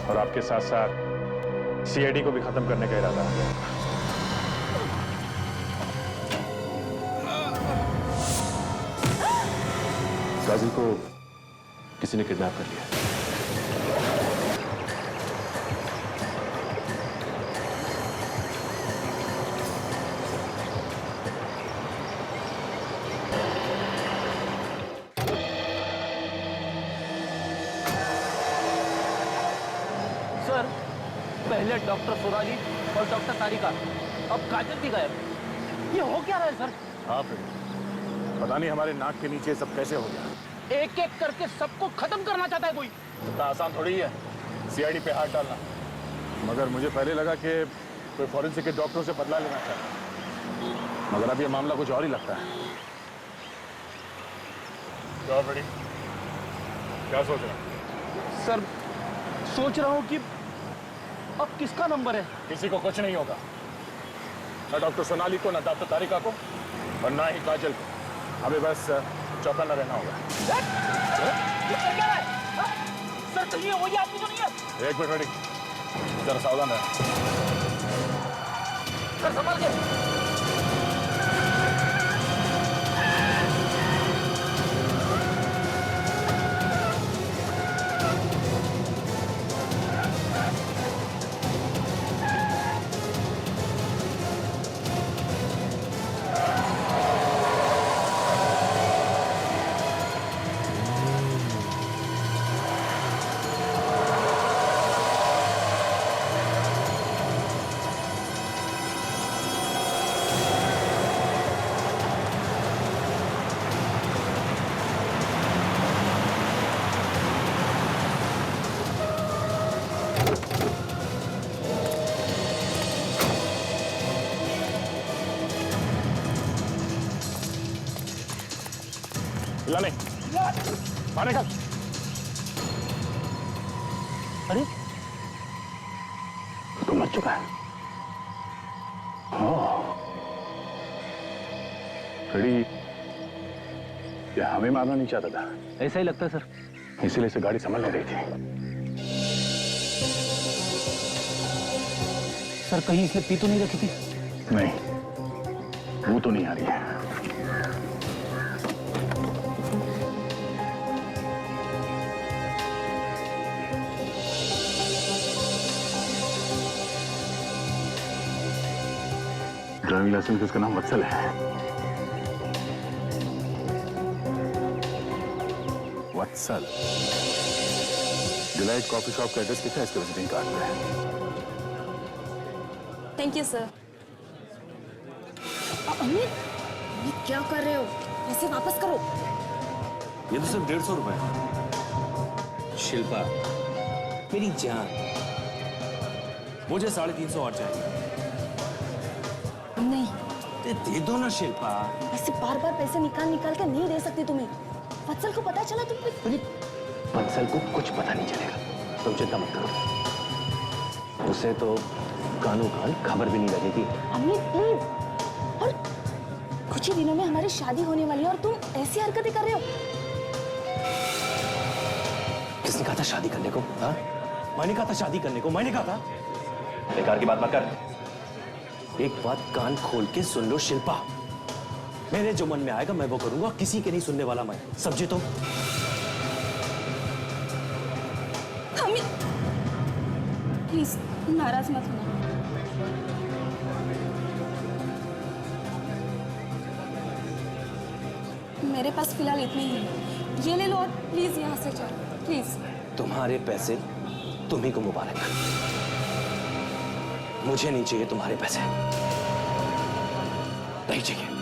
और आपके साथ साथ सीआईडी को भी खत्म करने का इरादा है। गाजी को किसी ने किडनैप कर लिया। सर, पहले डॉक्टर सुराली और डॉक्टर तारिका, अब काजल भी गायब। ये हो क्या रहा है सर? हाँ फिर पता नहीं हमारे नाक के नीचे सब कैसे हो गया। एक एक करके सबको खत्म करना चाहता है कोई। इतना आसान थोड़ी है सीआईडी पे हाथ डालना। मगर मुझे पहले लगा कि कोई फॉरेंसिक के डॉक्टरों से बदला लेना चाहता, मगर अब ये मामला कुछ और ही लगता है। क्या सोच रहा है? सर, सोच रहा हूँ कि अब किसका नंबर है। किसी को कुछ नहीं होगा, ना डॉक्टर सोनाली को, ना डॉक्टर तारिका को, और ना ही काजल को। हमें बस चौकन्ना रहना होगा। ये कर क्या रहा है? हाँ? सर, कहीं वही आदमी तो नहीं है? एक मिनट रेडी, जरा सावधान रहे। सर, संभाल के। लाने मारे का। अरे, तो मर चुका है। रेडी, ये हमें मारना नहीं चाहता था। ऐसा ही लगता है सर। इसीलिए से गाड़ी संभल नहीं रही थी। सर, कहीं इसने पी तो नहीं रखी थी? नहीं, वो तो नहीं आ रही है। ड्राइविंग लाइसेंस इसका नाम वत्सल है। वत्सल। डिलाइट कॉफी शॉप का एड्रेस लिखा है इसके विजिटिंग कार्ड पे। Thank you sir. अमित, ये क्या कर रहे हो? पैसे वापस करो। ये तो सिर्फ 150 रुपए। शिल्पा, मेरी जान, मुझे 350 और चाहिए। नहीं, दे दो ना शिल्पा। ऐसे बार बार पैसे निकाल निकाल के नहीं दे सकती तुम्हें। वत्सल को पता चला तुम पे। वत्सल को कुछ पता नहीं चलेगा, तुम चिंता मत करो। उसे तो कानों कान खबर भी नहीं लगेगी। अमित प्लीज। और कुछ ही दिनों में हमारी शादी होने वाली है और तुम ऐसी हरकतें कर रहे हो। किसने कहा था शादी करने को? हाँ, मैंने कहा था शादी करने को, मैंने कहा था। बेकार की बात मत कर। एक बात कान खोल के सुन लो शिल्पा, मेरे जो मन में आएगा मैं वो करूंगा, किसी के नहीं सुनने वाला मैं। समझे तुम? अमित प्लीज नाराज मत होना। मेरे पास फिलहाल इतने ही है। ये ले लो और प्लीज यहाँ से चलो प्लीज। तुम्हारे पैसे तुम्ही को मुबारक। मुझे नहीं चाहिए तुम्हारे पैसे, नहीं चाहिए।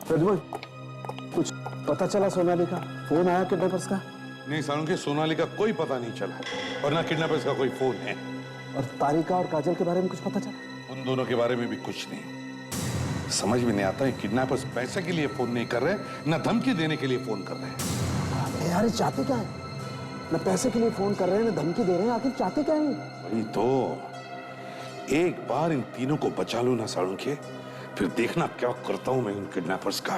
प्रज्वल, कुछ पता चला सोनाली का? फोन आया किडनैपर्स का? नहीं सालुंखे, सोनाली का कोई पता नहीं चला और ना किडनैपर्स का कोई फोन है। और तारिका और काजल के बारे में कुछ पता चला? उन दोनों के बारे में भी कुछ नहीं। समझ में नहीं आता है, किडनैपर्स पैसे के लिए फोन नहीं कर रहे, ना धमकी देने के लिए फोन कर रहे हैं। यार ये चाहते क्या है? न पैसे के लिए फोन कर रहे हैं, न धमकी दे रहे हैं, आखिर चाहते क्या है? वही तो, एक बार इन तीनों को बचा लो ना सालुंखे, फिर देखना क्या करता हूं मैं इन किडनैपर्स का।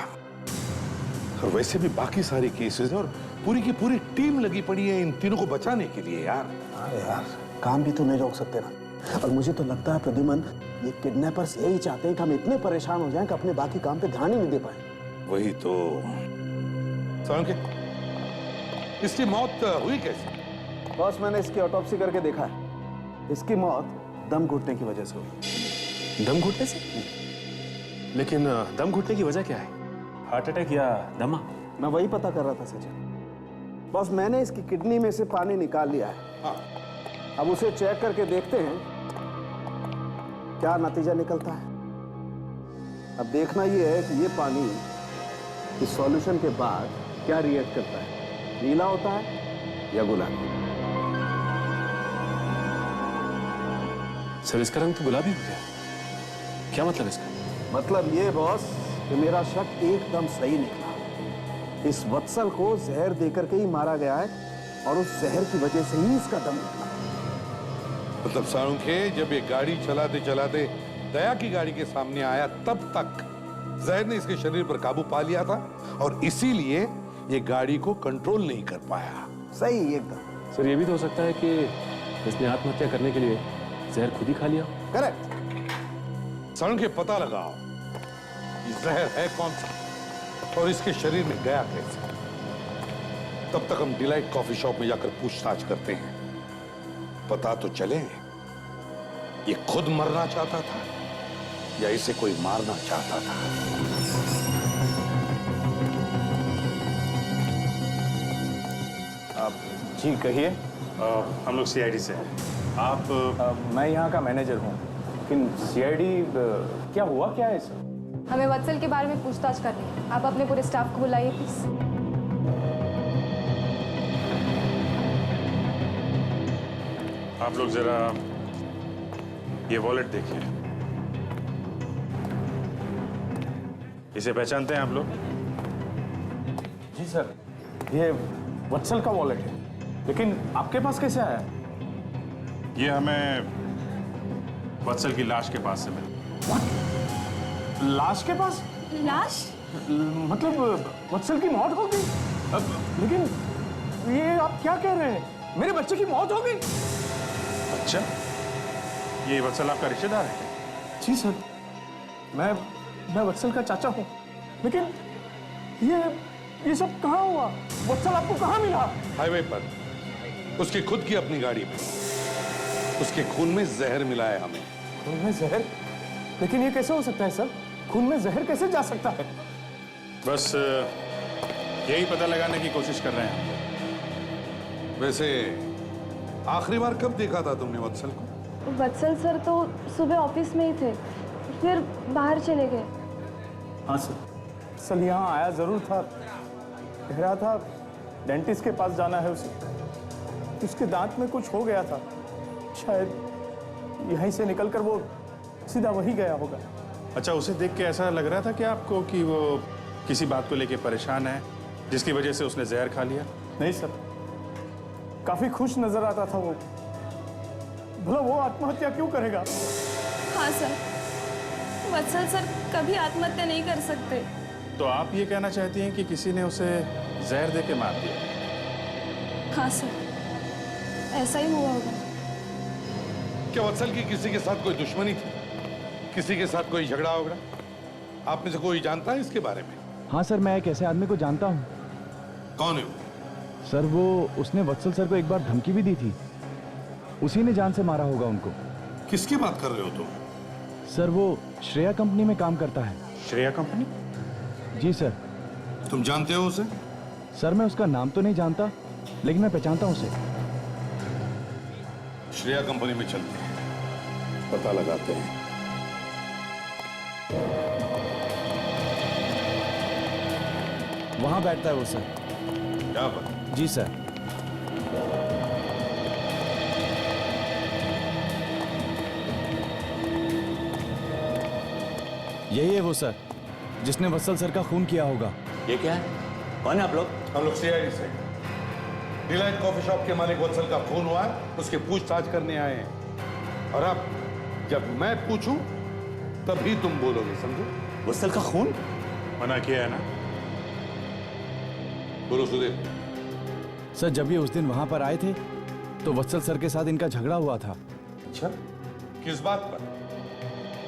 और वैसे भी बाकी सारे केसेस और पूरी की पूरी टीम लगी पड़ी है इन तीनों को बचाने के लिए यार। हाँ यार, काम भी तो नहीं रोक सकते ना। और मुझे तो लगता है प्रद्युमन, ये किडनैपर्स यही चाहते हैं कि हम इतने परेशान हो जाएं कि अपने बाकी काम पे ध्यान ही नहीं दे पाए। वही तो। सालुंखे, इसकी मौत हुई कैसे? बॉस, मैंने इसकी ऑटोप्सी करके देखा है। इसकी मौत दम घुटने की वजह से हुई। दम घुटने से? लेकिन दम घुटने की वजह क्या है? हार्ट अटैक या दमा? मैं वही पता कर रहा था सचिन। बॉस, मैंने इसकी किडनी में से पानी निकाल लिया है। हाँ। अब उसे चेक करके देखते हैं क्या नतीजा निकलता है। अब देखना यह है कि ये पानी इस सॉल्यूशन के बाद क्या रिएक्ट करता है, नीला होता है या गुलाबी। सर, इसका रंग तो गुलाबी हो गया। क्या मतलब इसका? मतलब ये बॉस कि मेरा शक एकदम सही निकला। इस वत्सल को जहर देकर के ही मारा गया है और उस जहर की वजह से ही इसका दम निकला। मतलब सालुंखे, जब ये गाड़ी चलाते चलाते दया की गाड़ी के सामने आया, तब तक जहर ने इसके शरीर पर काबू पा लिया था और इसीलिए ये गाड़ी को कंट्रोल नहीं कर पाया। सही एकदम। सर, ये भी तो हो सकता है कि इसने आत्महत्या करने के लिए जहर खुद ही खा लिया। करेक्ट। सालुंखे, पता लगाओ ये जहर है कौन सा और इसके शरीर में गया कैसे। तब तक हम डिलाइट कॉफी शॉप में जाकर पूछताछ करते हैं, पता तो चले ये खुद मरना चाहता था या इसे कोई मारना चाहता था। जी कहिए। हम लोग सीआईडी से हैं। आप मैं यहाँ का मैनेजर हूँ, लेकिन सीआईडी क्या हुआ, क्या है सर? हमें वत्सल के बारे में पूछताछ करनी है। आप अपने पूरे स्टाफ को बुलाइए प्लीज। आप लोग जरा ये वॉलेट देखिए। इसे पहचानते हैं आप लोग? जी सर, ये वत्सल का वॉलेट है, लेकिन आपके पास कैसे आया? ये हमें वत्सल की लाश के पास से मिला। लाश के पास? लाश? मतलब वत्सल की मौत हो गई? लेकिन ये आप क्या कह रहे हैं? मेरे बच्चे की मौत हो गई? अच्छा, ये वत्सल आपका रिश्तेदार है? जी सर, मैं वत्सल का चाचा हूँ, लेकिन ये सब कहाँ हुआ? वत्सल आपको कहाँ मिला? हाईवे पर, उसकी खुद की अपनी गाड़ी में। उसके खून में जहर मिला है हमें। खून में जहर? लेकिन ये कैसे हो सकता है सर? खून में जहर कैसे जा सकता है? बस यही पता लगाने की कोशिश कर रहे हैं। वैसे आखिरी बार कब देखा था तुमने वत्सल को? वत्सल सर तो सुबह ऑफिस में ही थे, फिर बाहर चले गए। हाँ सर, सल यहाँ आया जरूर था, कह रहा था डेंटिस्ट के पास जाना है उसे। उसके दांत में कुछ हो गया था, शायद यहीं से निकलकर वो सीधा वही गया होगा। अच्छा, उसे देख के ऐसा लग रहा था कि आपको कि वो किसी बात को लेके परेशान है, जिसकी वजह से उसने जहर खा लिया? नहीं सर, काफी खुश नजर आता था वो। भला वो आत्महत्या क्यों करेगा? हाँ सर, वत्सल सर कभी आत्महत्या नहीं कर सकते। तो आप ये कहना चाहती हैं कि किसी ने उसे जहर दे के मार दिया? हाँ सर, ऐसा ही हुआ होगा। क्या वत्सल की किसी के साथ कोई दुश्मनी थी? किसी के साथ कोई झगड़ा वगड़ा? आप में से कोई जानता है इसके बारे में? हाँ सर, मैं एक ऐसे आदमी को जानता हूँ। कौन है वो? सर, वो उसने वत्सल सर को एक बार धमकी भी दी थी। उसी ने जान से मारा होगा उनको। किसकी बात कर रहे हो तुम? सर, वो श्रेया कंपनी में काम करता है। श्रेया कंपनी? जी सर। तुम जानते हो उसे? सर, मैं उसका नाम तो नहीं जानता, लेकिन मैं पहचानता हूँ उसे। श्रेया कंपनी में चलते हैं, पता लगाते हैं। वहाँ बैठता है वो सर। यहाँ पर? जी सर। यही है वो सर जिसने वत्सल सर का खून किया होगा। ये क्या है? कौन है आप लोग? हम लोग सीआईडी से डिलाइट कॉफी शॉप के मालिक वत्सल का खून हुआ है, उसकी पूछताछ करने आए हैं। और अब जब मैं पूछूं तभी तुम बोलोगे, समझो? वत्सल का खून? मना किया है ना? बोलो सुदेव। सर जब ये उस दिन वहां पर आए थे तो वत्सल सर के साथ इनका झगड़ा हुआ था। अच्छा, किस बात पर?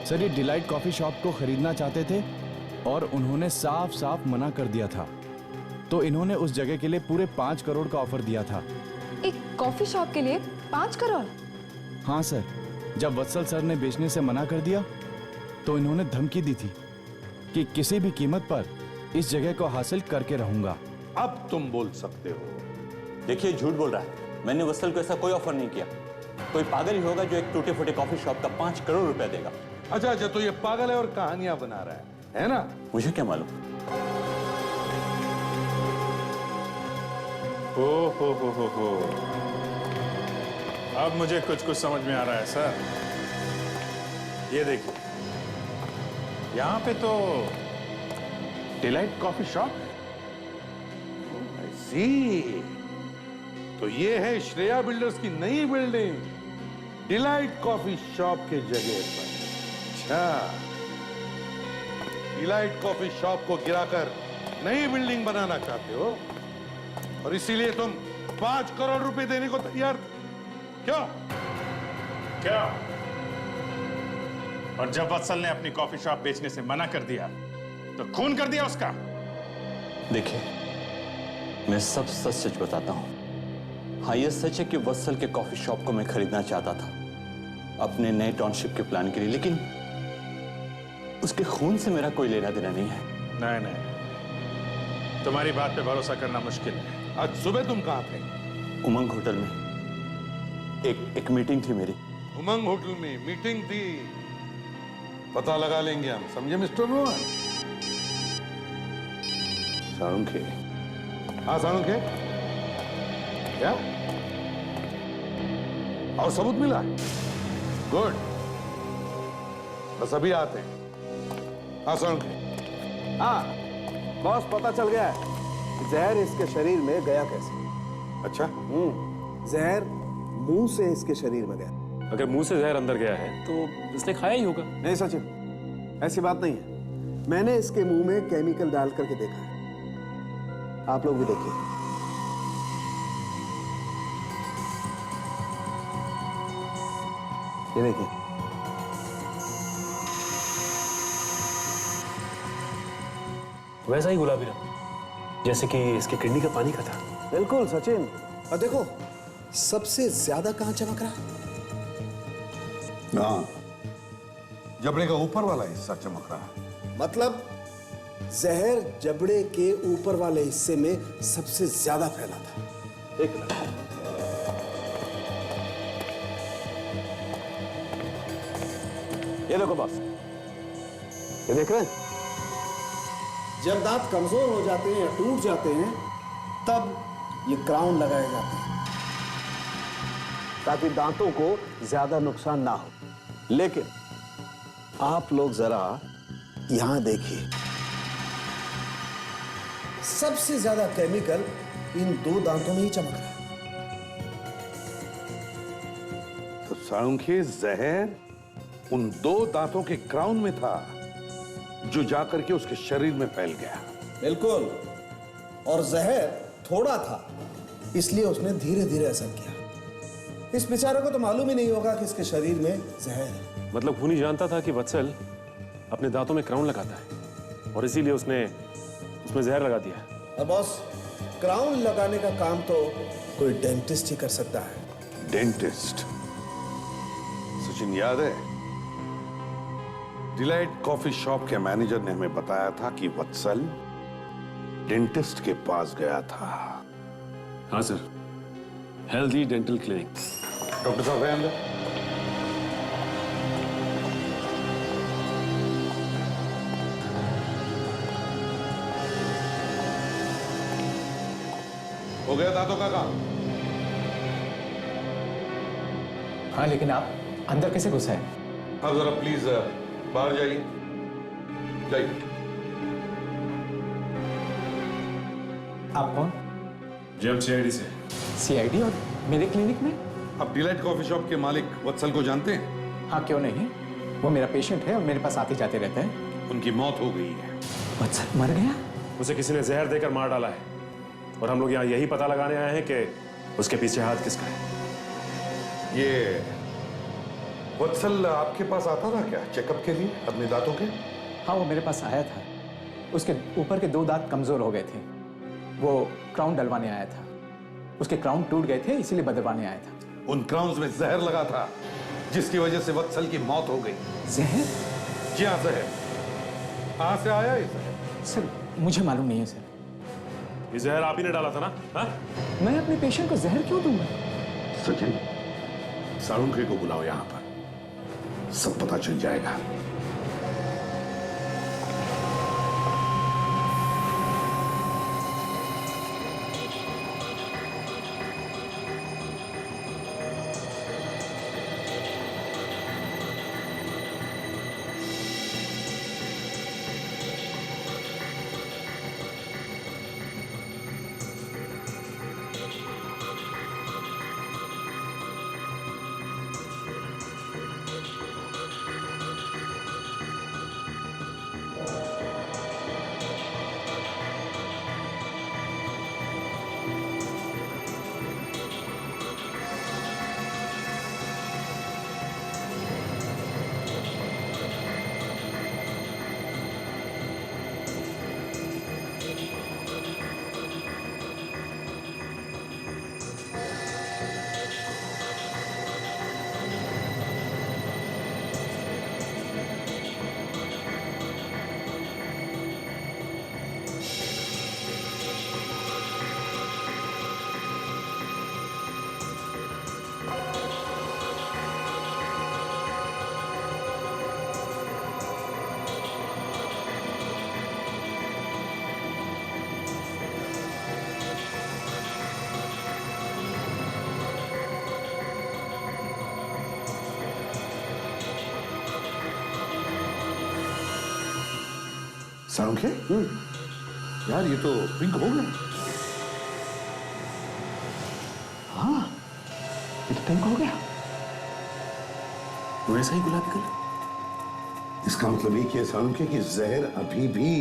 सर ये डिलाइट कॉफी शॉप को खरीदना चाहते थे और उन्होंने साफ साफ मना कर दिया था, तो इन्होंने उस जगह के लिए पूरे 5 करोड़ का ऑफर दिया था। एक कॉफी शॉप के लिए 5 करोड़? हाँ सर, जब वत्सल सर ने बेचने से मना कर दिया तो इन्होंने धमकी दी थी कि किसी भी कीमत पर इस जगह को हासिल करके रहूंगा। अब तुम बोल सकते हो। देखिए झूठ बोल रहा है, मैंने वत्सल को ऐसा कोई ऑफर नहीं किया। कोई पागल ही होगा जो एक टूटे फूटे कॉफी शॉप का 5 करोड़ रुपया देगा। अच्छा, तो ये पागल है और कहानियां बना रहा है ना? मुझे क्या मालूम? हो। अब मुझे कुछ समझ में आ रहा है सर। ये देखिए, यहां पे तो डिलाइट कॉफी शॉप। तो ये है श्रेया बिल्डर्स की नई बिल्डिंग डिलाइट कॉफी शॉप के जगह पर। अच्छा, डिलाइट कॉफी शॉप को गिराकर नई बिल्डिंग बनाना चाहते हो और इसीलिए तुम 5 करोड़ रुपए देने को तैयार? क्यों? और जब वत्सल ने अपनी कॉफी शॉप बेचने से मना कर दिया तो खून कर दिया उसका। देखिए, मैं सब सच सच बताता हूं। हाँ, यह सच है कि वत्सल के कॉफी शॉप को मैं खरीदना चाहता था अपने नए टाउनशिप के प्लान के लिए, लेकिन उसके खून से मेरा कोई लेना देना नहीं है। नहीं, तुम्हारी बात पे भरोसा करना मुश्किल है। आज सुबह तुम कहां थे? उमंग होटल में एक मीटिंग थी मेरी। उमंग होटल में मीटिंग थी? पता लगा लेंगे हम, समझे मिस्टर रोहन? साळुंखे। हाँ साळुंखे, क्या और सबूत मिला? गुड, बस अभी आते हैं। हाँ साळुंखे। हाँ बॉस, पता चल गया है कि जहर इसके शरीर में गया कैसे। अच्छा, जहर मुंह से इसके शरीर में गया। अगर मुंह से जहर अंदर गया है तो इसने खाया ही होगा। नहीं सचिन, ऐसी बात नहीं है। मैंने इसके मुंह में केमिकल डाल करके देखा है। आप लोग भी देखिए। ये देखिए, वैसा ही गुलाबी रंग, जैसे कि इसके किडनी का पानी का था। बिल्कुल सचिन। और देखो, सबसे ज्यादा कहां चमक रहा? हाँ, जबड़े का ऊपर वाला हिस्सा चमक रहा है। मतलब जहर जबड़े के ऊपर वाले हिस्से में सबसे ज्यादा फैला था। एक मिनट, ये देखो बॉस, ये देख रहे हैं? जब दांत कमजोर हो जाते हैं या टूट जाते हैं तब ये क्राउन लगाए जाते हैं ताकि दांतों को ज्यादा नुकसान ना हो। लेकिन आप लोग जरा यहां देखिए, सबसे ज्यादा केमिकल इन 2 दांतों में ही चमक रहा है। तो साळुंखे, जहर उन 2 दांतों के क्राउन में था जो जाकर के उसके शरीर में फैल गया। बिल्कुल, और जहर थोड़ा था इसलिए उसने धीरे धीरे असर किया। इस बेचारे को तो मालूम ही नहीं होगा कि इसके शरीर में जहर है। मतलब खूनी जानता था कि वत्सल अपने दांतों में क्राउन लगाता है और इसीलिए उसने उसमें जहर लगा दिया। अब बॉस, क्राउन लगाने का काम तो कोई डेंटिस्ट ही कर सकता है। डेंटिस्ट? सचिन, याद है डिलाइट कॉफी शॉप के मैनेजर ने हमें बताया था कि वत्सल डेंटिस्ट के पास गया था। हाँ sir, healthy dental clinic. Doctor साहब है अंदर? हो गया दांतों का काम? हाँ, लेकिन आप अंदर कैसे घुसे हैं? आप जरा प्लीज बाहर जाइए, जाइए। आप कौन? जी हम सीआईडी से। सीआईडी और मेरे क्लिनिक में? आप डिलाइट कॉफी शॉप के मालिक वत्सल को जानते हैं? हाँ, क्यों नहीं? वो मेरा पेशेंट है और मेरे पास आते जाते रहते हैं। उनकी मौत हो गई है। वत्सल मर गया? उसे किसी ने जहर देकर मार डाला है और हम लोग यहाँ यही पता लगाने आए हैं कि उसके पीछे हाथ किसका है। ये वत्सल आपके पास आता था क्या चेकअप के लिए अपने दांतों के? हाँ, वो मेरे पास आया था। उसके ऊपर के 2 दांत कमजोर हो गए थे। वो क्राउन डलवाने आया था। उसके क्राउन टूट गए थे, इसीलिए बदलवाने आया था। उन क्राउन्स में जहर लगा था जिसकी वजह से वत्सल की मौत हो गई। जहर? जी हाँ, जहर। कहाँ से आया ये जहर? सर, मुझे मालूम नहीं है सर। ये जहर आप ही ने डाला था ना? हाँ? मैं अपने पेशेंट को जहर क्यों दूंगा? सचिन, साळुंखे को बुलाओ यहां पर, सब पता चल जाएगा। साळुंखे, यार ये तो पिंक हो गया। हाँ, ये तो पिंक हो गया। वैसा ही गुलाबी कलर। इसका मतलब ये कि साळुंखे की जहर अभी भी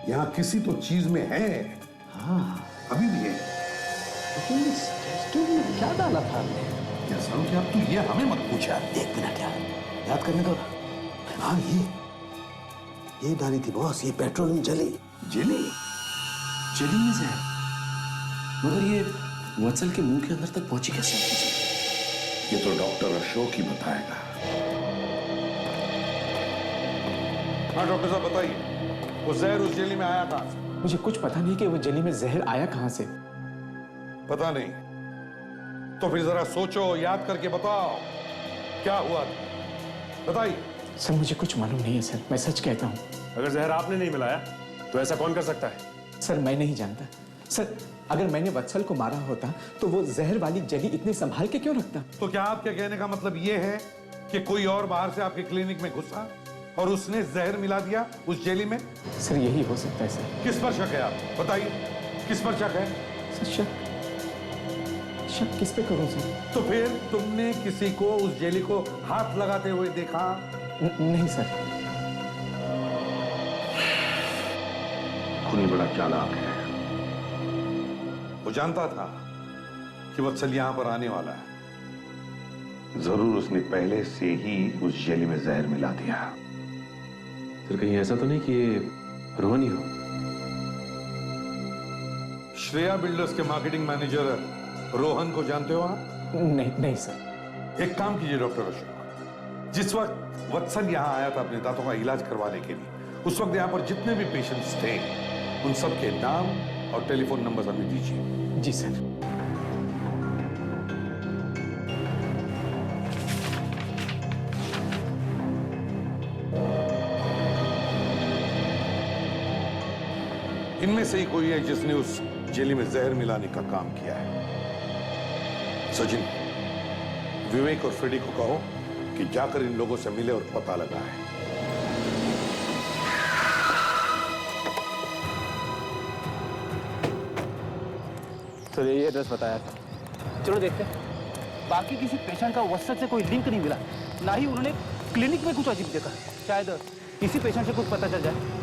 यहाँ किसी तो चीज में है। हाँ, अभी भी है। लेकिन इस टेस्ट ट्यूब में क्या डाला था आपने? क्या साळुंखे, अब तू ये हमें मत पूछ यार। 1 मिनट यार, याद करने दो। हाँ, ये डाली थी बॉस, ये पेट्रोलियम जेली। जेली? जेली में से है, मगर ये वत्सल के मुंह के अंदर तक पहुंची कैसे? ये तो डॉक्टर अशोक ही बताएगा। हाँ डॉक्टर साहब बताइए, वो जहर उस जेली में आया कहां से? मुझे कुछ पता नहीं कि वो जेली में जहर आया कहां से। पता नहीं? तो फिर जरा सोचो, याद करके बताओ क्या हुआ था, बताइए। सर, मुझे कुछ मालूम नहीं है सर, मैं सच कहता हूँ। अगर जहर आपने नहीं मिलाया तो ऐसा कौन कर सकता है? सर, मैं नहीं जानता। सर, अगर मैंने वत्सल को मारा होता तो वो जहर वाली जेली इतने संभाल के क्यों रखता? तो क्या आपके कहने का मतलब ये है कि कोई और बाहर से आपके क्लिनिक में घुसा और उसने जहर मिला दिया उस जेली में? सर, यही हो सकता है सर। किस पर शक है आप बताइए, किस पर शक है? सर, शक किस पे करूं सर? तो फिर तुमने किसी को उस जेली को हाथ लगाते हुए देखा? नहीं सर। खूनी बड़ा चालाक है, वो जानता था कि वत्सल यहां पर आने वाला है। जरूर उसने पहले से ही उस जेली में जहर मिला दिया। सर, कहीं ऐसा तो नहीं कि ये रोहन ही हो? श्रेया बिल्डर्स के मार्केटिंग मैनेजर रोहन को जानते हो आप? नहीं सर। एक काम कीजिए डॉक्टर अशोक, जिस वक्त वत्सल यहाँ आया था अपने दांतों का इलाज करवाने के लिए, उस वक्त यहाँ पर जितने भी पेशेंट्स थे उन सब के नाम और टेलीफोन नंबर हमें दीजिए। जी सर। इनमें से ही कोई है जिसने उस जेली में जहर मिलाने का काम किया है। सचिन, विवेक और फ्रेडी को कहो कि जाकर इन लोगों से मिले और पता लगाए। सर ये एड्रेस बताया था। चलो देखते हैं। बाकी किसी पेशेंट का वत्सल से कोई लिंक नहीं मिला, ना ही उन्होंने क्लिनिक में कुछ अजीब देखा। शायद किसी पेशेंट से कुछ पता चल जाए।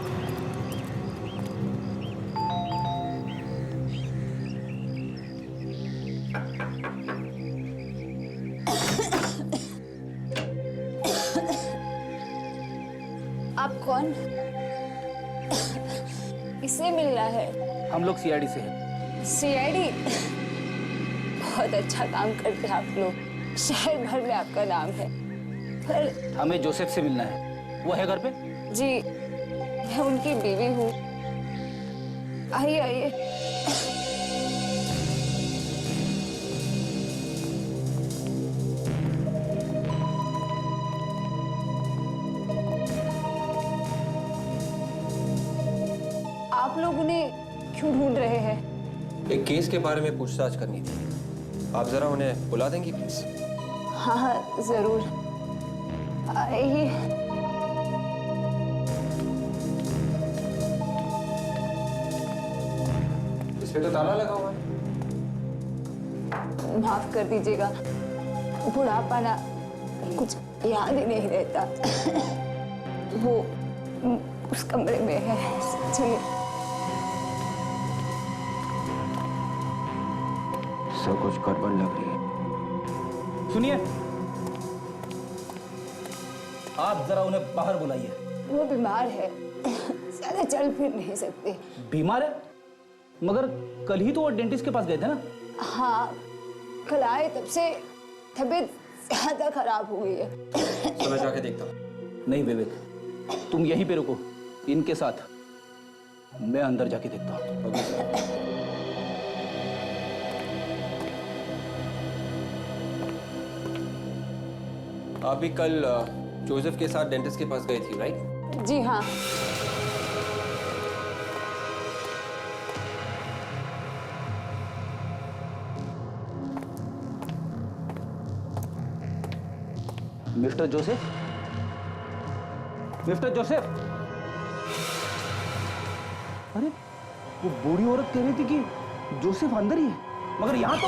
आप कौन? किससे मिलना है? हम लोग सीआईडी से हैं। सीआईडी? बहुत अच्छा काम करते हैं आप लोग। शहर भर में आपका नाम है। पर हमें जोसेफ से मिलना है। वो है घर पे? जी, मैं उनकी बीवी हूँ। आइए आइए। आप लोग उन्हें क्यों ढूंढ रहे हैं? एक केस के बारे में पूछताछ करनी थी। आप जरा उन्हें बुला देंगी प्लीज? हाँ हाँ जरूर, आइए। इस पे तो ताला लगा हुआ है। माफ कर दीजिएगा, बुढ़ापा ना कुछ याद ही नहीं रहता। वो उस कमरे में है। चलिए। सब कुछ गड़बड़ लग रही है। सुनिए, आप जरा उन्हें बाहर बुलाइए। वो बीमार है, ज्यादा चल फिर नहीं सकते। बीमार है? मगर कल ही तो वो डेंटिस्ट के पास गए थे ना? हाँ, कल आए तब से तबीयत ज्यादा खराब हो गई है। तो मैं जाके देखता हूँ। नहीं विवेक, तुम यहीं पे रुको इनके साथ। मैं अंदर जाके देखता हूँ। आप भी कल जोसेफ के साथ डेंटिस्ट के पास गई थी, राइट? जी हाँ। Mister Joseph, mister Joseph. अरे वो बूढ़ी औरत कह रही थी कि जोसेफ अंदर ही है, मगर यहां तो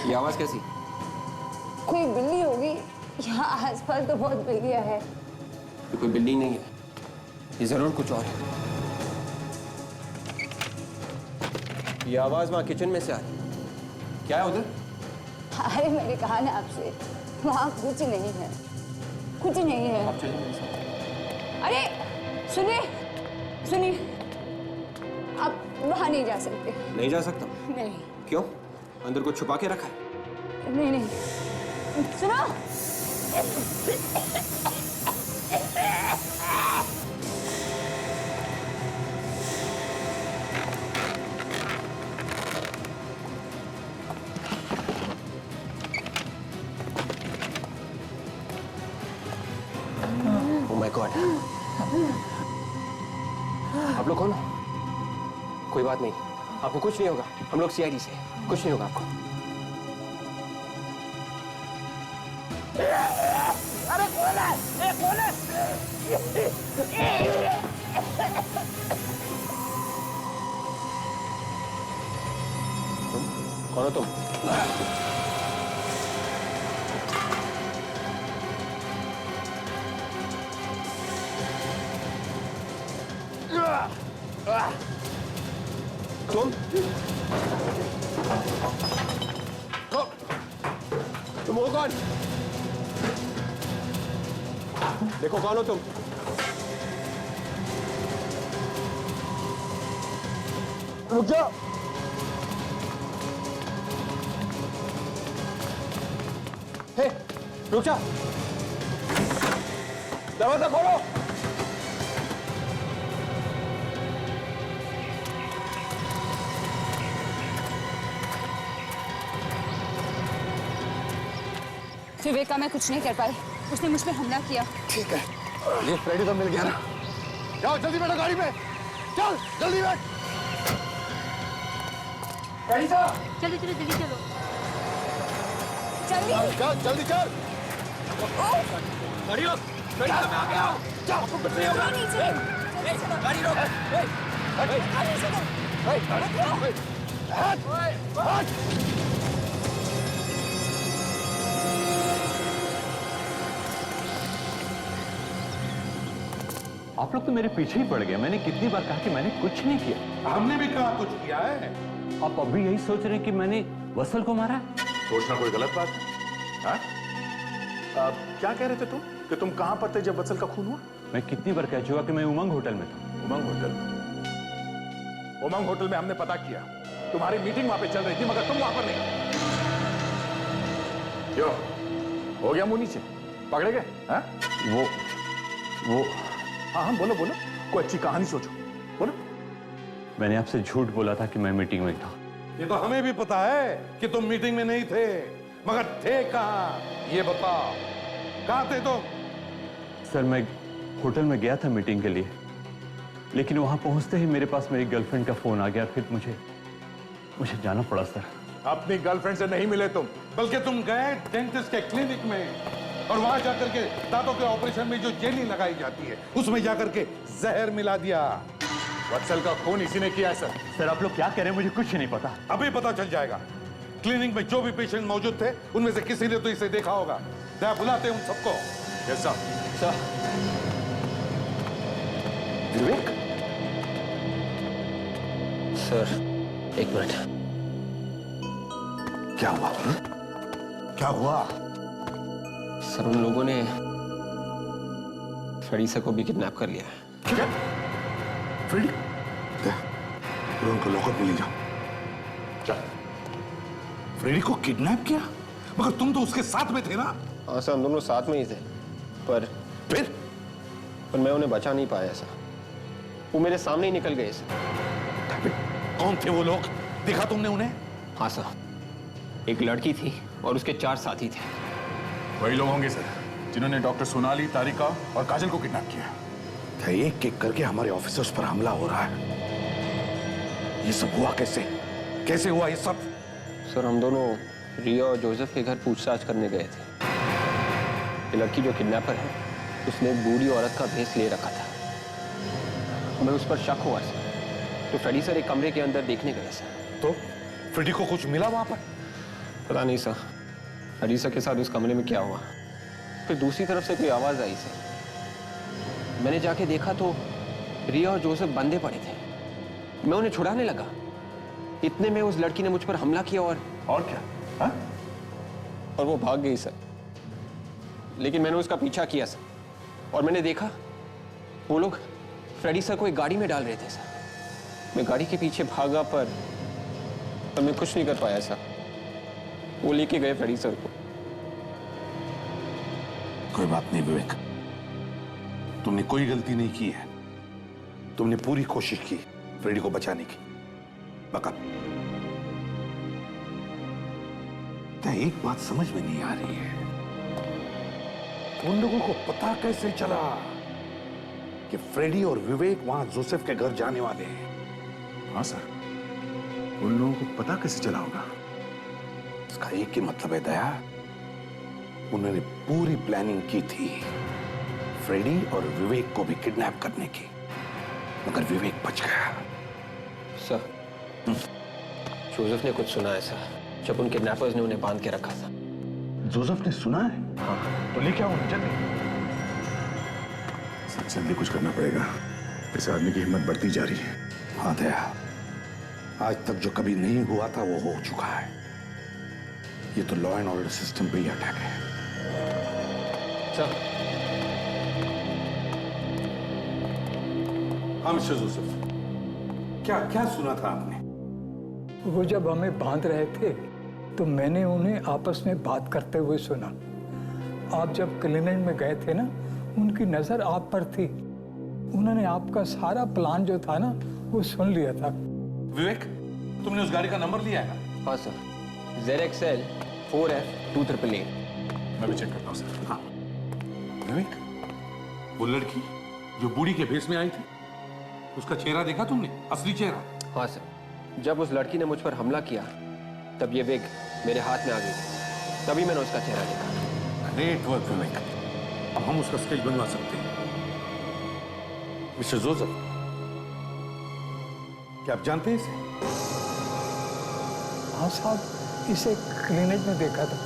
ये आवाज कैसी? कोई बिल्ली होगी। यहाँ आसपास तो बहुत बिल्लियाँ हैं। ये कोई बिल्ली नहीं है, ये जरूर कुछ और है। ये आवाज वहां किचन में से आ रही है। क्या है उधर? अरे मैंने कहा ना आपसे, वहाँ कुछ नहीं है, कुछ नहीं है। आप चलिए मेरे साथ। अरे सुनिए, सुनिए, आप वहाँ नहीं जा सकते। नहीं जा सकता? नहीं क्यों? अंदर कुछ छुपा के रखा है? नहीं नहीं, सुनो। Oh my God! आप लोग कौन हो? कोई बात नहीं, आपको कुछ नहीं होगा। हम लोग सीआईडी से, कुछ नहीं होगा आपको। अरे कौन है? कौन है? कौन हो तुम? तुम हो कौन? देखो कौन हो तुम? रुक जाओ। हे, रुक जा। दरवाजा खोलो। विवेक का मैं कुछ नहीं कर पाई, उसने मुझ पर हमला किया। ठीक है, ये फ्रेडी तो मिल गया ना। जाओ जल्दी बैठो गाड़ी में, चल जल्दी बैठ। चलो चलो जल्दी चलो, जल्दी चल जल्दी चल। गाड़ी रोक, मैं आ गया हूं। चलो नीचे, गाड़ी रोक। आप लोग तो मेरे पीछे ही पड़ गए। मैंने कितनी बार कहा कि मैंने कुछ नहीं किया। हमने भी कहा कुछ किया है। आप अभी यही सोच रहे हैं कि मैंने वत्सल को मारा है? सोचना कोई गलत बात है? हाँ? क्या कह रहे थे तुम कि तुम कहां पर थे जब वत्सल का खून हुआ? मैं कितनी बार कह चुका कि मैं उमंग होटल में था। उमंग होटल में? उमंग होटल में हमने पता किया, तुम्हारी मीटिंग वहां पे चल रही थी, मगर तुम वहां पर नहीं। क्यों हो गया मुंह नीचे, पकड़े गए? हाँ? वो हाँ बोलो बोलो, कोई अच्छी कहानी सोचो, बोलो। मैंने आपसे झूठ बोला था कि मैं मीटिंग में था। ये तो हमें भी पता है कि तुम मीटिंग में नहीं थे, मगर थे कहां ये बताओ, कहां थे तुम? सर मैं होटल में गया था मीटिंग के लिए, लेकिन वहां पहुंचते ही मेरे पास मेरी गर्लफ्रेंड का फोन आ गया, फिर मुझे जाना पड़ा सर। अपनी गर्लफ्रेंड से नहीं मिले तुम, बल्कि तुम गए डेंटिस्ट के क्लिनिक में और वहां जाकर के दांतों के ऑपरेशन में जो जेली लगाई जाती है उसमें जाकर के जहर मिला दिया। वत्सल का खून इसी ने किया है सर। सर आप लोग क्या कह रहे हैं, मुझे कुछ नहीं पता। अभी पता चल जाएगा। क्लिनिक में जो भी पेशेंट मौजूद थे उनमें से किसी ने तो इसे देखा होगा। क्या बुलाते हैं उन सबको? Yes sir. विवेक सर, एक मिनट। क्या हुआ? क्या हुआ? सर उन लोगों ने फ्रेडी को भी किडनैप कर लिया है। क्या? फ्रेडी? उनको लॉकअप में ले जाओ। चल। फ्रेडी को किडनैप किया? मगर तुम तो उसके साथ में थे ना? हाँ सर, हम दोनों साथ में ही थे, पर मैं उन्हें बचा नहीं पाया सर। वो मेरे सामने ही निकल गए सर। कौन थे वो लोग? देखा तुमने उन्हें? हाँ सर, एक लड़की थी और उसके 4 साथी थे। वही लोग होंगे सर जिन्होंने डॉक्टर सोनाली, तारिका और काजल को किडनैप किया। एक एक करके हमारे ऑफिसर्स पर हमला हो रहा है। ये सब हुआ कैसे? कैसे हुआ ये सब? सर हम दोनों रिया और जोसेफ के घर पूछताछ करने गए थे। ये लड़की जो किडनैपर है, उसने एक बूढ़ी औरत का भेस ले रखा था। हमें उस पर शक हुआ सर, तो फ्रेडी सर एक कमरे के अंदर देखने गए सर। तो फ्रेडी को कुछ मिला वहां पर? पता नहीं सर, फ्रेडी सर के साथ उस कमरे में क्या हुआ। फिर दूसरी तरफ से कोई आवाज आई सर। मैंने जाके देखा तो रिया और जोसेफ बंधे पड़े थे। मैं उन्हें छुड़ाने लगा, इतने में उस लड़की ने मुझ पर हमला किया और क्या? हा? और वो भाग गई सर। लेकिन मैंने उसका पीछा किया सर, और मैंने देखा वो लोग फ्रेडी सर को एक गाड़ी में डाल रहे थे सर। मैं गाड़ी के पीछे भागा पर मैं कुछ नहीं कर पाया सर। वो लेके गए फ्रेडी सर को। कोई बात नहीं विवेक, तुमने कोई गलती नहीं की है। तुमने पूरी कोशिश की फ्रेडी को बचाने की। मगर एक बात समझ में नहीं आ रही है, उन लोगों को पता कैसे चला कि फ्रेडी और विवेक वहां जोसेफ के घर जाने वाले हैं? हाँ सर, उन लोगों को पता कैसे चला होगा? इसका एक ही मतलब है दया, उन्होंने पूरी प्लानिंग की थी फ्रेडी और विवेक को भी किडनैप करने की, मगर विवेक बच गया। सर जोसेफ ने कुछ सुना है सर, जब उन किडनैपर्स ने उन्हें बांध के रखा था। जोसेफ ने सुना है? हाँ। तो लेके आओ जल्दी। जल्दी कुछ करना पड़ेगा, इस आदमी की हिम्मत बढ़ती जा रही है। हाँ दया, आज तक जो कभी नहीं हुआ था वो हो चुका है। ये तो लॉ एंड ऑर्डर सिस्टम पे ही अटैक है। सर। हाँ मिस्टर जोसेफ, क्या सुना था आपने? वो जब हमें बांध रहे थे तो मैंने उन्हें आपस में बात करते हुए सुना। आप जब क्लिनिक में गए थे ना, उनकी नजर आप पर थी। उन्होंने आपका सारा प्लान जो था ना वो सुन लिया था। विवेक, तुमने उस गाड़ी का नंबर लिया है ना? हाँ सर, ZXL 4F 2888। मैं भी चेक करता हूँ सर। हाँ विवेक, वो लड़की जो बूढ़ी के भेष में आई थी, उसका चेहरा देखा तुमने? असली चेहरा? हाँ सर, जब उस लड़की ने मुझ पर हमला किया तब ये विग मेरे हाथ में आ गई थी, तभी मैंने उसका चेहरा देखा। ग्रेट वर्क विवेक, अब हम उसका स्केच बनवा सकते हैं। मिस्टर जोसेफ, क्या आप जानते हैं इसे? हाँ साहब, इसे क्लिनिक में देखा था।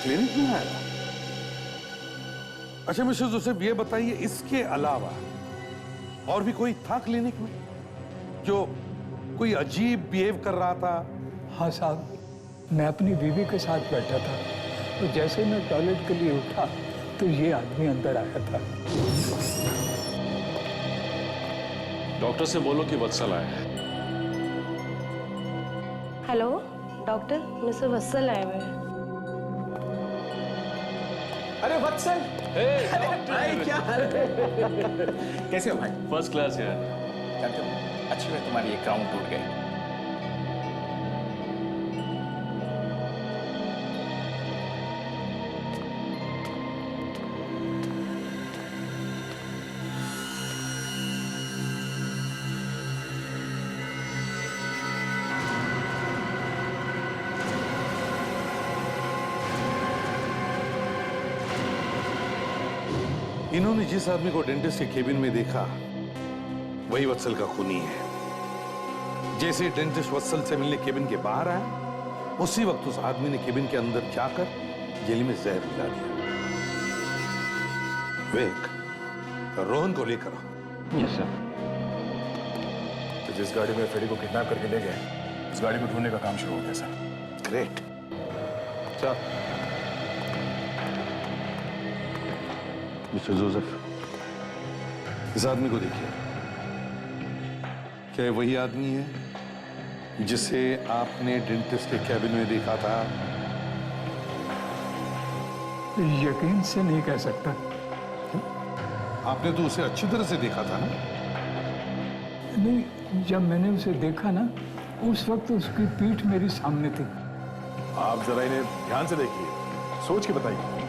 क्लिनिक में आया था? अच्छा मिस्टर जोसेफ, ये बताइए, इसके अलावा और भी कोई था क्लिनिक में जो कोई अजीब बिहेव कर रहा था? हाँ साहब, मैं अपनी बीवी के साथ बैठा था, तो जैसे मैं टॉयलेट के लिए उठा तो ये आदमी अंदर आया था। डॉक्टर से बोलो कि वत्सल आया है। हेलो डॉक्टर, मिस्टर वत्सल आए हुए हैं। अरे वत्सल, अरे भाई क्या हाल है? कैसे हो भाई? फर्स्ट क्लास यार। अच्छी हुई तुम्हारी ये क्राउन टूट गई। इन्होंने जिस आदमी को डेंटिस्ट के केबिन में देखा वही वत्सल का खूनी है। जैसे डेंटिस्ट वत्सल से मिलने केबिन के बाहर आया, उसी वक्त उस आदमी ने केबिन के अंदर जाकर जेली में जहर मिला दिया। विवेक, रोहन को लेकर आओ। Yes sir. तो जिस गाड़ी में फ्रेडी को किडनैप करके ले गए, उस गाड़ी को ढूंढने का काम शुरू हो गया sir. Great sir. Mister Joseph, इस आदमी को देखिए। क्या वही आदमी है जिसे आपने डेंटिस्ट के कैबिन में देखा था? यकीन से नहीं कह सकता। आपने तो उसे अच्छी तरह से देखा था ना? नहीं, जब मैंने उसे देखा ना, उस वक्त उसकी पीठ मेरी सामने थी। आप जरा इन्हें ध्यान से देखिए, सोच के बताइए।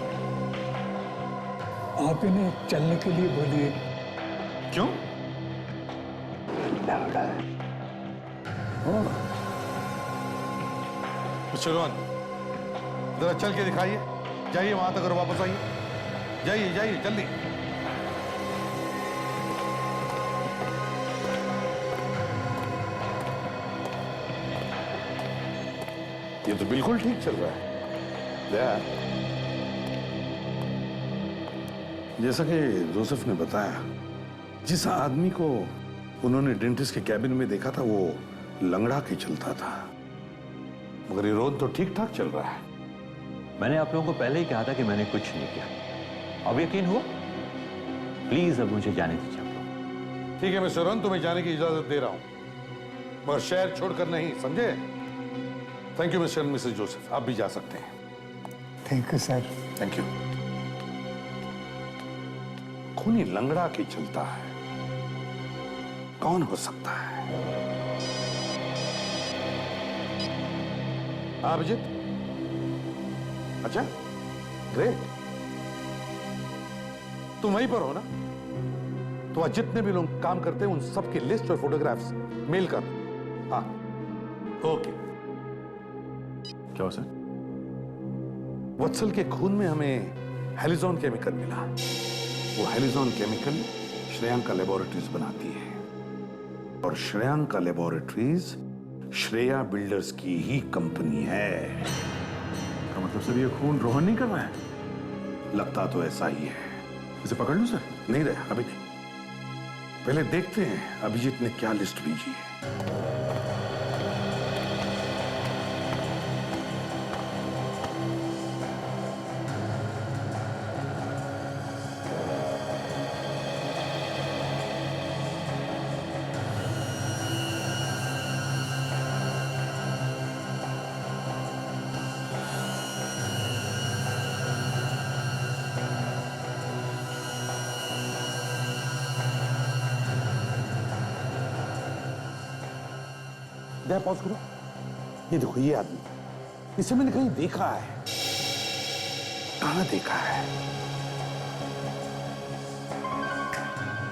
आप इन्हें चलने के लिए बोलिए। क्यों? मिस्टर रोहन, जरा चल के दिखाइए। जाइए वहां तक और वापस आइए। जाइए जाइए जल्दी। ये तो बिल्कुल ठीक चल रहा है। जैसा कि जोसेफ ने बताया, जिस आदमी को उन्होंने डेंटिस्ट के कैबिन में देखा था वो लंगड़ा के चलता था, मगर ये रोहन तो ठीक ठाक चल रहा है। मैंने आप लोगों को पहले ही कहा था कि मैंने कुछ नहीं किया। अब यकीन हुआ? प्लीज अब मुझे जाने दीजिए आप लोग। ठीक है मिस्टर रोहन, तुम्हें जाने की इजाजत दे रहा हूं, मगर शहर छोड़कर नहीं, समझे? Thank you mister and Mrs Joseph, आप भी जा सकते हैं। Thank you sir. Thank you. खूनी लंगड़ा के चलता है, कौन हो सकता है? अभिजीत? अच्छा, ग्रेट। तुम वहीं पर हो ना? तो आज जितने भी लोग काम करते हैं उन सबकी लिस्ट और फोटोग्राफ्स मेल कर। हाँ, ओके। क्या हो सर? वत्सल के खून में हमें हेलिजॉन केमिकल मिला। वो हेलिजॉन केमिकल श्रेयांका लेबोरेटरीज बनाती है, और श्रेयांका लेबोरेटरीज श्रेया बिल्डर्स की ही कंपनी है। तो मतलब सर ये खून रोहन नहीं कर रहा है? लगता तो ऐसा ही है। इसे पकड़ लूं सर? नहीं रहे, अभी नहीं। पहले देखते हैं अभिजीत ने क्या लिस्ट भेजी है। पॉज करो। ये देखो, ये आदमी, इसे मैंने कहीं देखा है। कहां देखा है?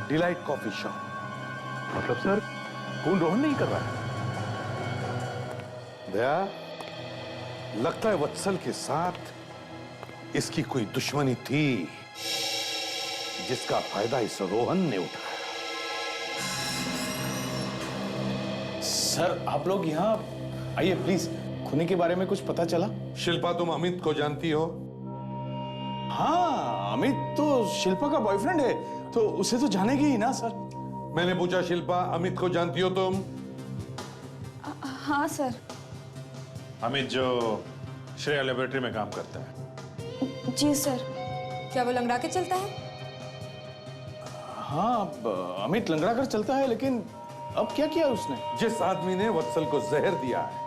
Delight coffee shop. मतलब सर खून रोहन नहीं कर रहा है? दया, लगता है वत्सल के साथ इसकी कोई दुश्मनी थी, जिसका फायदा इस रोहन ने उठाया। सर आप लोग यहाँ आइए प्लीज। खूनी के बारे में कुछ पता चला? शिल्पा, तुम अमित को जानती हो? हाँ, अमित तो शिल्पा का बॉयफ्रेंड है, तो उसे तो जानेगी ही ना सर। मैंने पूछा, शिल्पा अमित को जानती हो तुम? हाँ सर। अमित जो श्रेया लेबोरेटरी में काम करता है। जी सर। क्या वो लंगड़ा के चलता है? हाँ, अमित लंगड़ा कर चलता है, लेकिन अब क्या किया उसने? जिस आदमी ने वत्सल को जहर दिया है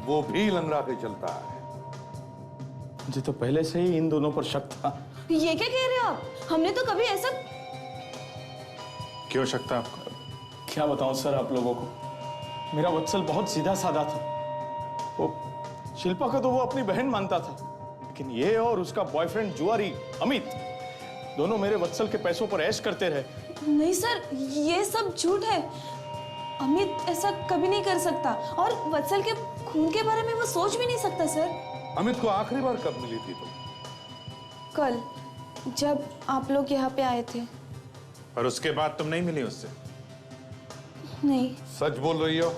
वो भी लंगड़ा के चलता है। मुझे तो पहले से ही इन दोनों पर शक था। ये क्या कह रहे हो आप? हमने तो कभी ऐसा... क्यों शक था आपको? क्या बताऊं सर आप लोगों को, मेरा वत्सल बहुत सीधा साधा था। वो शिल्पा को तो वो अपनी बहन मानता था, लेकिन ये और उसका बॉयफ्रेंड जुआरी अमित दोनों मेरे वत्सल के पैसों पर ऐश करते रहे। नहीं सर, ये सब झूठ है। अमित ऐसा कभी नहीं कर सकता, और वत्सल के खून के बारे में वो सोच भी नहीं सकता सर। अमित को आखिरी बार कब मिली थी तुम? कल, जब आप लोग यहाँ पे आए थे। और उसके बाद तुम नहीं मिली उससे? नहीं। सच बोल रही हो?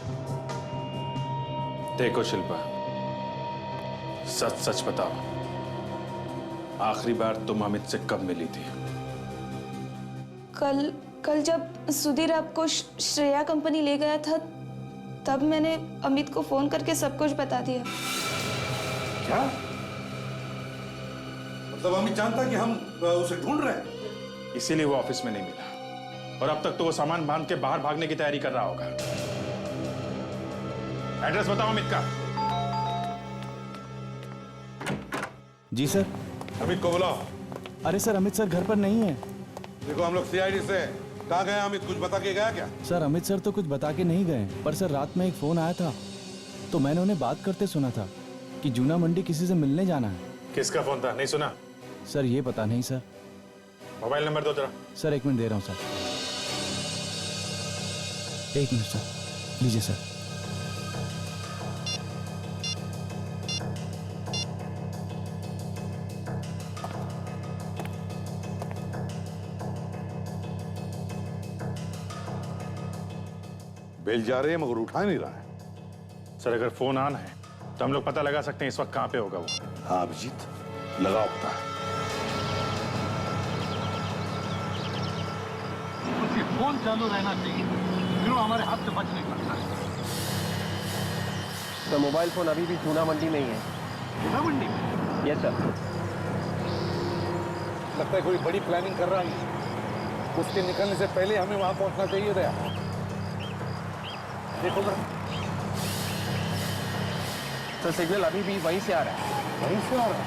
देखो शिल्पा, सच सच बताओ, आखिरी बार तुम अमित से कब मिली थी? कल जब सुधीर आपको श्रेया कंपनी ले गया था, तब मैंने अमित को फोन करके सब कुछ बता दिया। क्या? मतलब अमित जानता कि हम उसे ढूंढ रहे हैं? इसीलिए वो ऑफिस में नहीं मिला, और अब तक तो वो सामान बांध के बाहर भागने की तैयारी कर रहा होगा। एड्रेस बताओ अमित का। जी सर। अमित को बुलाओ। अरे सर, अमित सर घर पर नहीं है। देखो, हम लोग सीआईडी से कहाँ गए? अमित कुछ बता के गया क्या? सर अमित सर तो कुछ बता के नहीं गए, पर सर रात में एक फोन आया था, तो मैंने उन्हें बात करते सुना था कि जूना मंडी किसी से मिलने जाना है। किसका फोन था, नहीं सुना? सर ये पता नहीं सर। मोबाइल नंबर दो जरा। सर 1 मिनट दे रहा हूँ सर। 1 मिनट सर, लीजिए सर। बेल जा रहे हैं मगर उठा नहीं रहा है। सर अगर फोन ऑन है तो हम लोग पता लगा सकते हैं इस वक्त कहाँ पे होगा वो। हाँ अभिजीत, लगाओ पता। उसकी फोन चालू रहना चाहिए, फिर वो हमारे हाथ से बच नहीं सकता है। तो मोबाइल फोन अभी भी जूना मंडी में ही है। जूना मंडी? Yes sir. लगता है कोई बड़ी प्लानिंग कर रहा है। उसके निकलने से पहले हमें वहां पहुंचना चाहिए था। देखो सर, सिग्नल अभी भी वहीं से आ रहा है। वहीं से आ रहा है?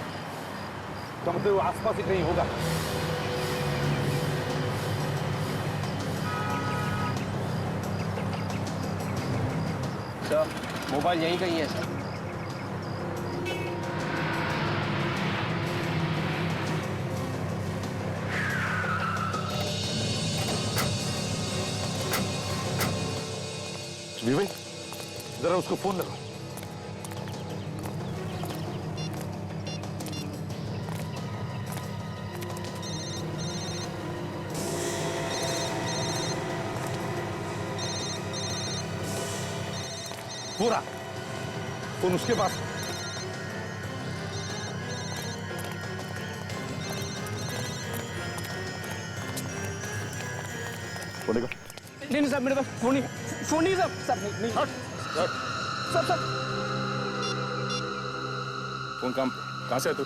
तो मतलब वो आसपास ही कहीं होगा। सर मोबाइल यहीं कहीं है सर। विवेक, जरा उसको फोन लगाओ। पूरा फोन उसके पास। बोलेगा नहीं साहब, मेरे पास फोन नहीं साहब। सब नहीं। सब फोन काम कहाँ से है तू?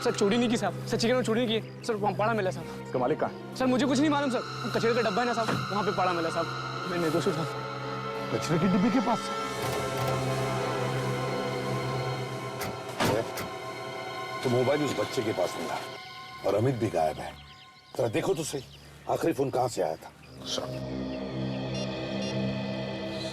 सर चोरी नहीं की साहब, सर चिकन में चोरी नहीं की सर। वहाँ पड़ा मिला साहब। उसका मालिक कहाँ? सर मुझे कुछ नहीं मालूम सर। कचरे का डब्बा है ना साहब, वहाँ पे पड़ा मिला साहब। मैं निर्दोषी था। कचरे की डिब्बी के पास? तो मोबाइल उस बच्चे के पास मिला और अमित भी गायब है। जरा देखो तो सही, आखिरी फोन कहाँ से आया था?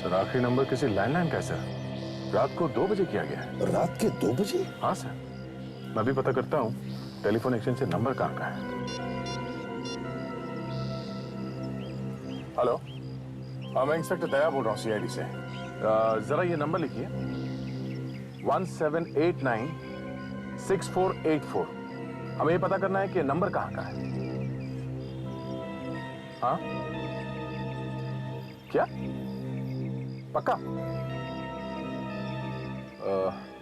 सर आखिरी नंबर किसी लैंडलाइन का है सर। रात को 2 बजे किया गया है। रात के 2 बजे? हाँ सर। मैं भी पता करता हूँ टेलीफोन एक्सचेंज से नंबर कहाँ का है। हेलो, हाँ मैं इंस्पेक्टर दया बोल रहा हूँ सीआईडी से। जरा ये नंबर लिखिए 17896484। हमें ये पता करना है कि नंबर कहाँ का है। हाँ क्या पक्का?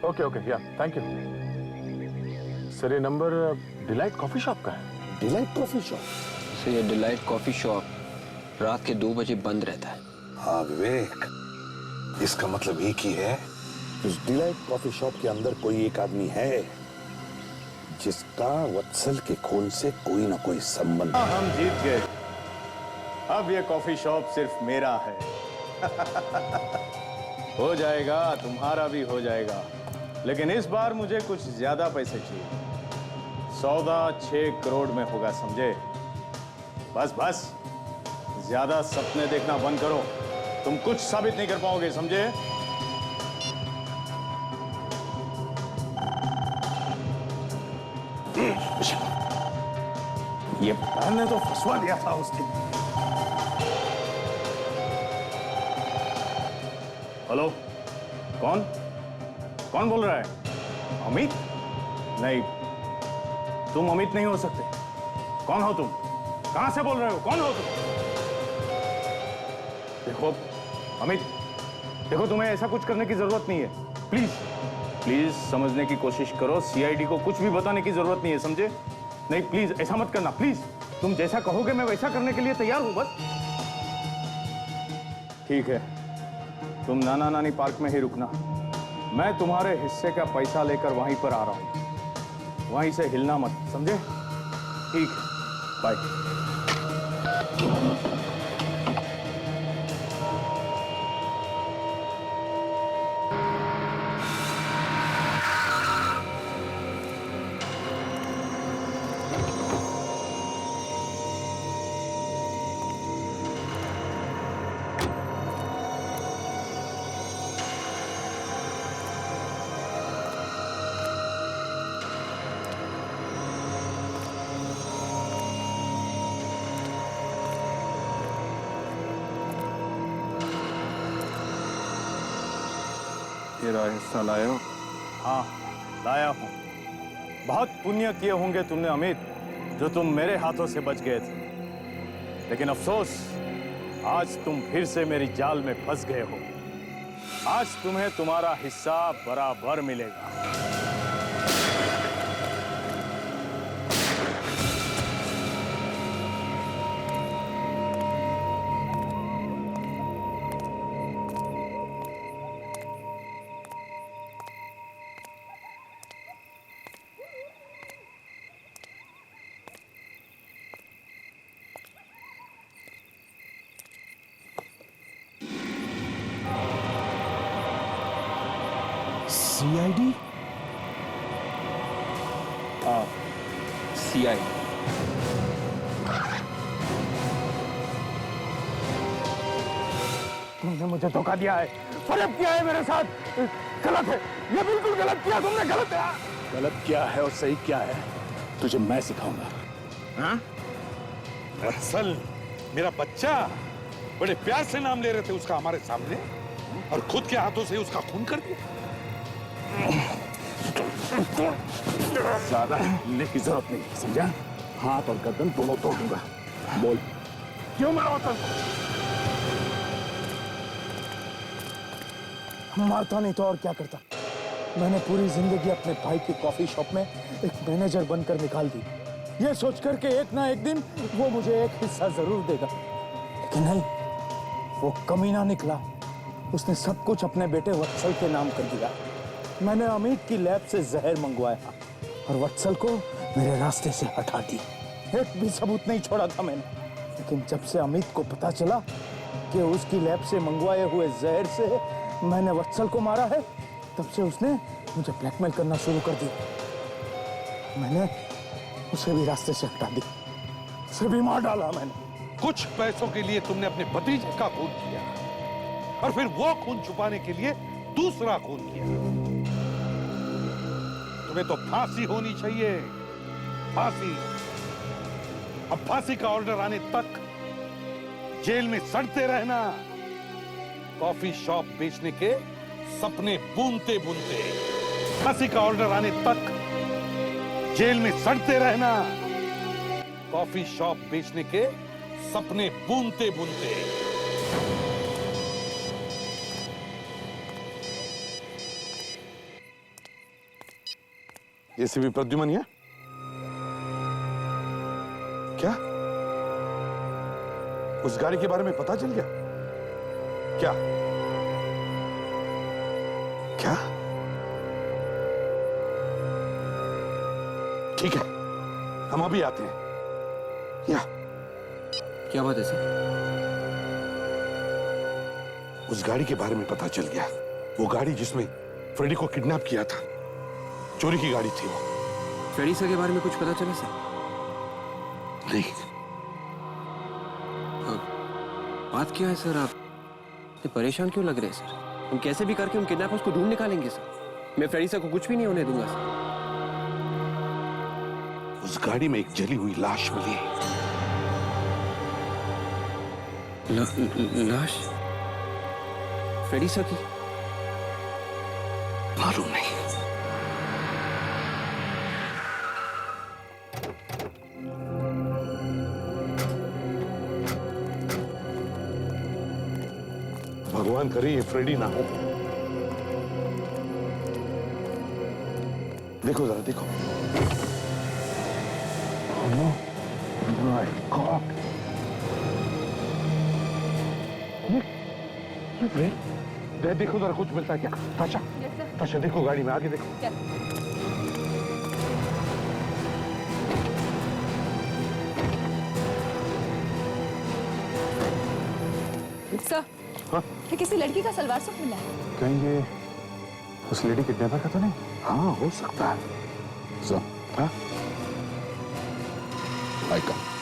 ओके ओके या थैंक यू सर। ये नंबर डिलाइट कॉफी शॉप का है। Delight coffee shop? सर ये डिलाइट कॉफी शॉप रात के 2 बजे बंद रहता है। हाँ विवेक, इसका मतलब एक ही है, उस डिलाइट कॉफी शॉप के अंदर कोई एक आदमी है जिसका वत्सल के खून से कोई ना कोई संबंध। हम जीत गए। अब ये कॉफी शॉप सिर्फ मेरा है। हो जाएगा, तुम्हारा भी हो जाएगा, लेकिन इस बार मुझे कुछ ज्यादा पैसे चाहिए। सौदा 6 करोड़ में होगा, समझे? बस बस, ज्यादा सपने देखना बंद करो, तुम कुछ साबित नहीं कर पाओगे, समझे? ये बहन ने तो फंसवा दिया था उस दिन। हेलो, कौन कौन बोल रहा है? अमित? नहीं, तुम अमित नहीं हो सकते। कौन हो तुम? कहां से बोल रहे हो? कौन हो तुम? देखो अमित, देखो तुम्हें ऐसा कुछ करने की जरूरत नहीं है। प्लीज प्लीज समझने की कोशिश करो। सीआईडी को कुछ भी बताने की जरूरत नहीं है, समझे? नहीं प्लीज ऐसा मत करना, प्लीज। तुम जैसा कहोगे मैं वैसा करने के लिए तैयार हूं, बस। ठीक है, तुम नाना नानी पार्क में ही रुकना। मैं तुम्हारे हिस्से का पैसा लेकर वहीं पर आ रहा हूं। वहीं से हिलना मत, समझे? ठीक है, बाय। तेरा हिस्सा लाए हो? हाँ, लाया हूं। बहुत पुण्य किए होंगे तुमने अमित, जो तुम मेरे हाथों से बच गए थे। लेकिन अफसोस, आज तुम फिर से मेरी जाल में फंस गए हो। आज तुम्हें तुम्हारा हिस्सा बराबर मिलेगा। सीआईडी? हाँ, सीआईडी। तुमने मुझे धोखा दिया है, फर्क किया है मेरे साथ। गलत है, ये बिल्कुल गलत किया तुमने, गलत है। गलत क्या है और सही क्या है, तुझे मैं सिखाऊंगा। हाँ? वत्सल, मेरा बच्चा, बड़े प्यार से नाम ले रहे थे उसका हमारे सामने, और खुद के हाथों से उसका खून कर दिया। ज्यादा हिलने की जरूरत नहीं, समझा? हाथ और गर्दन दोनों तोड़ दूंगा। बोल, क्यों मारा वत्सल? मारता नहीं तो और क्या करता। मैंने पूरी जिंदगी अपने भाई की कॉफी शॉप में एक मैनेजर बनकर निकाल दी, ये सोचकर के एक ना एक दिन वो मुझे एक हिस्सा जरूर देगा। लेकिन नहीं, वो कमीना निकला। उसने सब कुछ अपने बेटे वत्सल के नाम कर दिया। मैंने अमित की लैब से जहर मंगवाया और वत्सल को मेरे रास्ते से हटा दी। एक भी सबूत नहीं छोड़ा था मैंने। लेकिन जब से अमित को पता चला कि उसकी लैब से मंगवाए हुए जहर से मैंने वत्सल को मारा है, तब से उसने मुझे ब्लैकमेल करना शुरू कर दिया। मैंने उसे भी रास्ते से हटा दी, उसे भी मार डाला मैंने। कुछ पैसों के लिए तुमने अपने भतीजे का खून किया, और फिर वो खून छुपाने के लिए दूसरा खून किया। तुम्हें तो फांसी होनी चाहिए, फांसी। अब फांसी का ऑर्डर आने तक जेल में सड़ते रहना, कॉफी शॉप बेचने के सपने बुनते बुनते। फांसी का ऑर्डर आने तक जेल में सड़ते रहना, कॉफी शॉप बेचने के सपने बुनते बुनते। एसीपी प्रद्युमन है क्या? उस गाड़ी के बारे में पता चल गया क्या? क्या? ठीक है, हम अभी आते हैं। क्या बात है सर? उस गाड़ी के बारे में पता चल गया। वो गाड़ी जिसमें फ्रेडी को किडनैप किया था, चोरी की गाड़ी थी वो। फ्रेडी सर के बारे में कुछ पता चला सर? नहीं। बात क्या है सर? आप इतने परेशान क्यों लग रहे हैं सर? हम कैसे भी करके उन किडनैपर्स को ढूंढ निकालेंगे सर। मैं फ्रेडी सर को कुछ भी नहीं होने दूंगा सर। उस गाड़ी में एक जली हुई लाश मिली। लाश? फ्रेडी सर की? मालूम नहीं। भगवान करे ये फ्रेडी ना हो। देखो जरा, देखो। देखो जरा, कुछ मिलता है क्या? ताशा, ताशा देखो गाड़ी में, आगे देखो। सर, ये किसी लड़की का सलवार सूट मिला है। कहीं ये उस लेडी किडनैपर का तो नहीं? हाँ, हो सकता है। हाँ? आई कम।